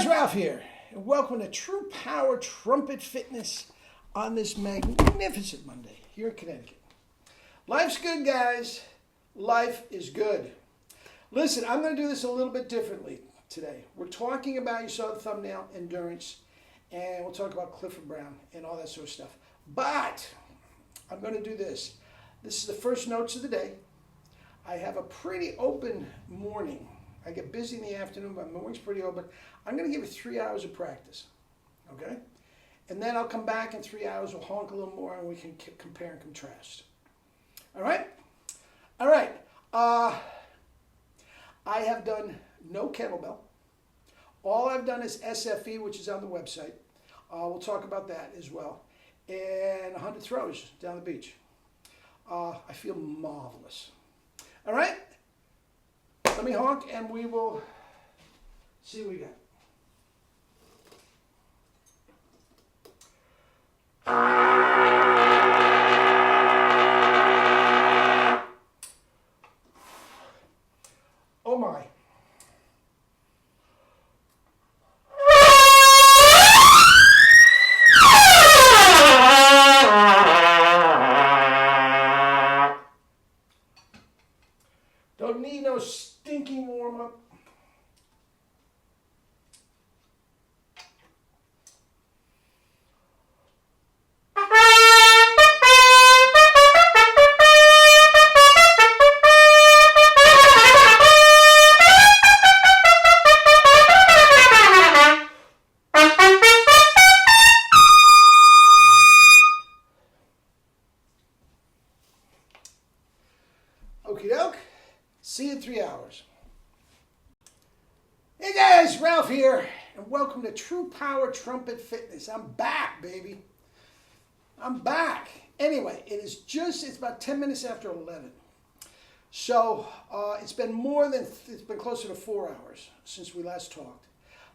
guys, Ralph here, and welcome to True Power Trumpet Fitness on this magnificent Monday here in Connecticut. Life's good, guys. Life is good. Listen, I'm going to do this a little bit differently today. We're talking about, you saw the thumbnail, endurance, and we'll talk about Clifford Brown and all that sort of stuff. But I'm going to do this. This is the first notes of the day. I have a pretty open morning. I get busy in the afternoon, but my morning's pretty open. I'm going to give you 3 hours of practice, okay? And then I'll come back in 3 hours, we'll honk a little more, and we can compare and contrast. All right? All right. I have done no kettlebell. All I've done is SFE, which is on the website. We'll talk about that as well. And 100 throws down the beach. I feel marvelous. All right? Let me honk and we will see what we got. Oh my. Don't need no stinking warm-up. Okie doke. See you in 3 hours. Hey guys, Ralph here, and welcome to True Power Trumpet Fitness. I'm back, baby. I'm back. Anyway, it's about 10 minutes after 11. So it's been closer to 4 hours since we last talked.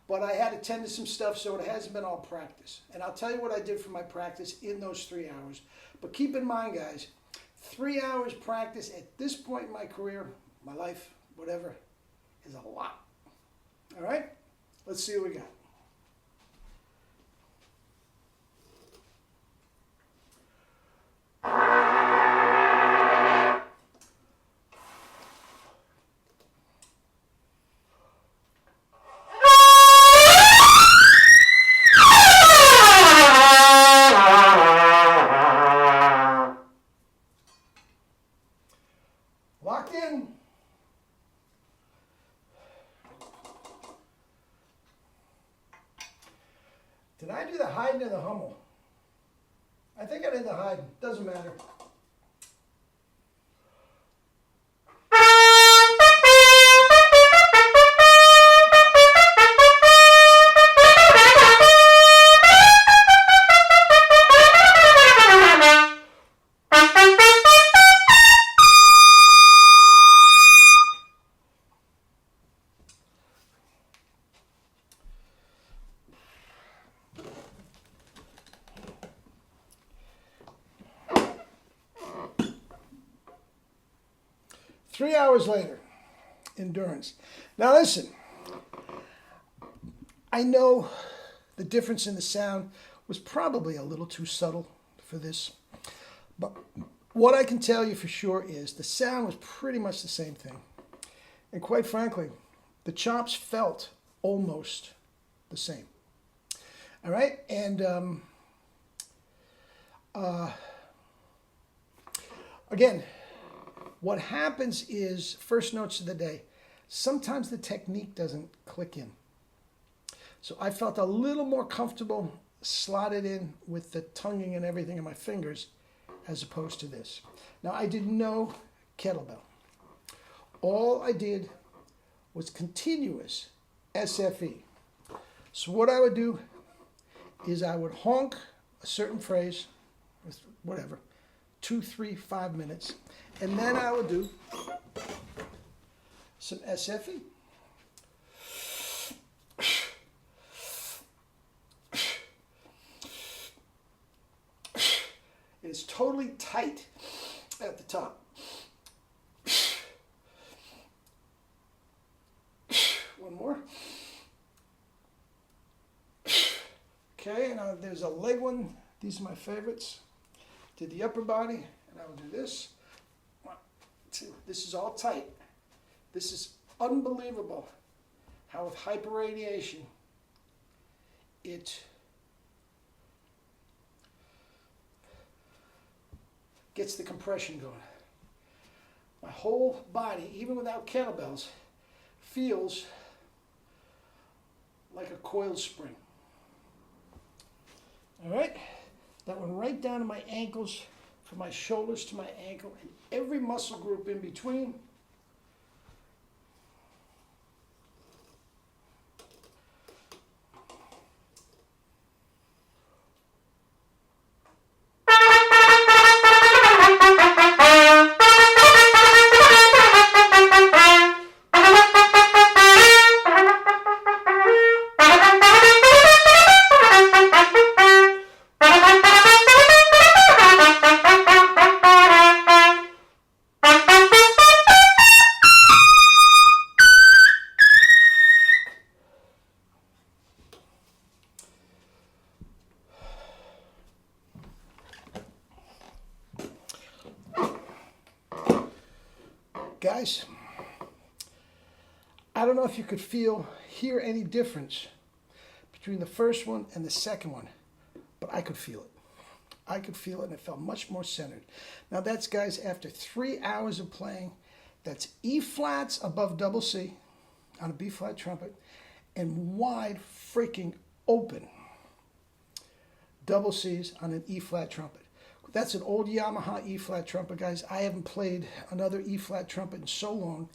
But I had to tend to some stuff, so it hasn't been all practice. And I'll tell you what I did for my practice in those 3 hours. But keep in mind, guys, 3 hours practice at this point in my career, my life, whatever, is a lot. All right? Let's see what we got. Locked in. Did I do the Haydn or the Hummel? I think I did the Haydn. Doesn't matter. Three hours later, endurance. Now listen, I know the difference in the sound was probably a little too subtle for this, but what I can tell you for sure is the sound was pretty much the same thing. And quite frankly, the chops felt almost the same. All right, and again, what happens is, first notes of the day, sometimes the technique doesn't click in. So I felt a little more comfortable slotted in with the tonguing and everything in my fingers as opposed to this. Now I did no kettlebell. All I did was continuous SFE. So what I would do is I would honk a certain phrase, whatever, 2, 3, 5 minutes. And then I would do some SFE. It's totally tight at the top. One more. Okay, and there's a leg one. These are my favorites. Did the upper body, and I will do this. 1, 2. This is all tight. This is unbelievable how with hyperradiation it gets the compression going. My whole body, even without kettlebells, feels like a coiled spring. All right, that went right down to my ankles, from my shoulders to my ankle, and every muscle group in between. Guys, I don't know if you could hear any difference between the first one and the second one, but I could feel it. I could feel it, and it felt much more centered. Now that's, guys, after 3 hours of playing. That's E flats above double C on a B flat trumpet, and wide freaking open double C's on an E flat trumpet. That's an old Yamaha E flat trumpet, guys. I haven't played another E flat trumpet in so long.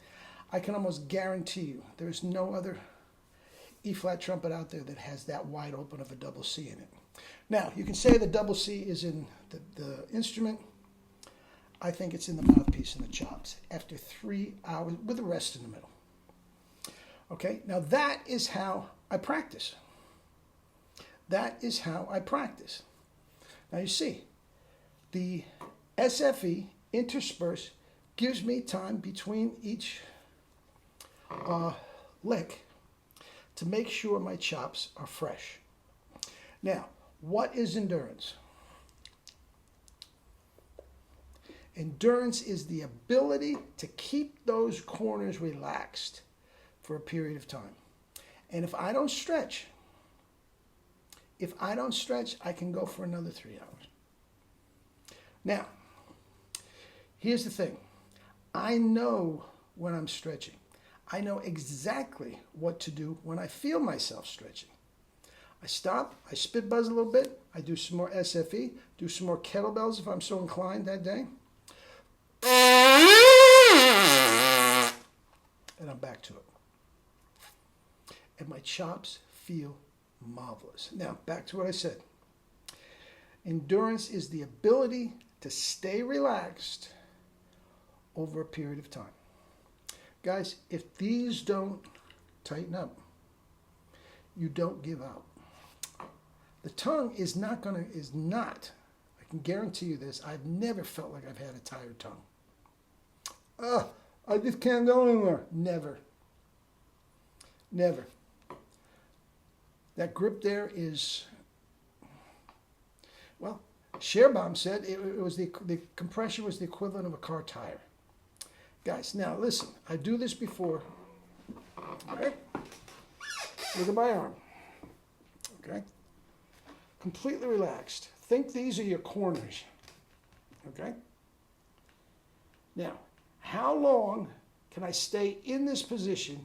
I can almost guarantee you there's no other E flat trumpet out there that has that wide open of a double C in it. Now, you can say the double C is in the instrument. I think it's in the mouthpiece and the chops after 3 hours with the rest in the middle. Okay, now that is how I practice. That is how I practice. Now you see, the SFE intersperse gives me time between each lick to make sure my chops are fresh. Now, what is endurance? Endurance is the ability to keep those corners relaxed for a period of time. And if I don't stretch, I can go for another 3 hours. Now, here's the thing. I know when I'm stretching. I know exactly what to do when I feel myself stretching. I stop, I spit buzz a little bit, I do some more SFE, do some more kettlebells if I'm so inclined that day. And I'm back to it. And my chops feel marvelous. Now, back to what I said. Endurance is the ability to stay relaxed over a period of time. Guys, if these don't tighten up, you don't give out. The tongue is not, I can guarantee you this, I've never felt like I've had a tired tongue. I just can't go anywhere. Never. Never. That grip there is, well, Scherbaum said it was the compression was the equivalent of a car tire. Guys, now listen, I do this before. Okay? Look at my arm. Okay? Completely relaxed. Think these are your corners. Okay? Now, how long can I stay in this position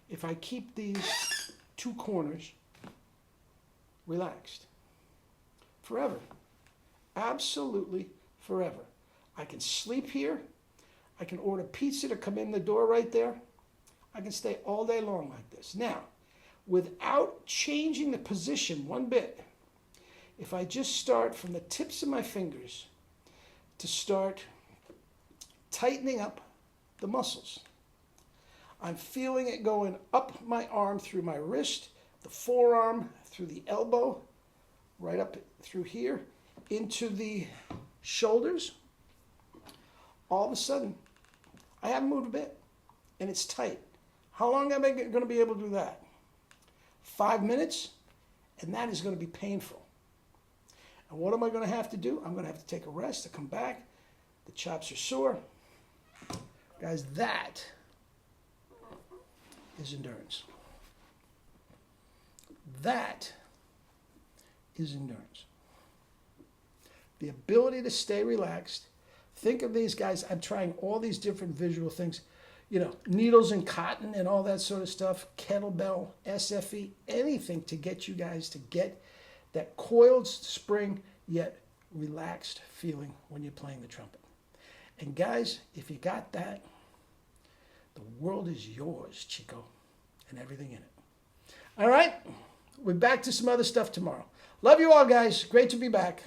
if I keep these 2 corners relaxed? Forever. Absolutely forever. I can sleep here. I can order pizza to come in the door right there. I can stay all day long like this. Now, without changing the position one bit, if I just start from the tips of my fingers to start tightening up the muscles, I'm feeling it going up my arm through my wrist, the forearm, through the elbow, right up through here, into the shoulders. All of a sudden, I haven't moved a bit, and it's tight. How long am I going to be able to do that? 5 minutes, And that is going to be painful. And what am I going to have to do? I'm going to have to take a rest to come back. The chops are sore. Guys, that is endurance. That is endurance. The ability to stay relaxed. Think of these guys. I'm trying all these different visual things. You know, needles and cotton and all that sort of stuff. Kettlebell, SFE, anything to get you guys to get that coiled spring yet relaxed feeling when you're playing the trumpet. And guys, if you got that, the world is yours, Chico, and everything in it. All right, we're back to some other stuff tomorrow. Love you all, guys. Great to be back.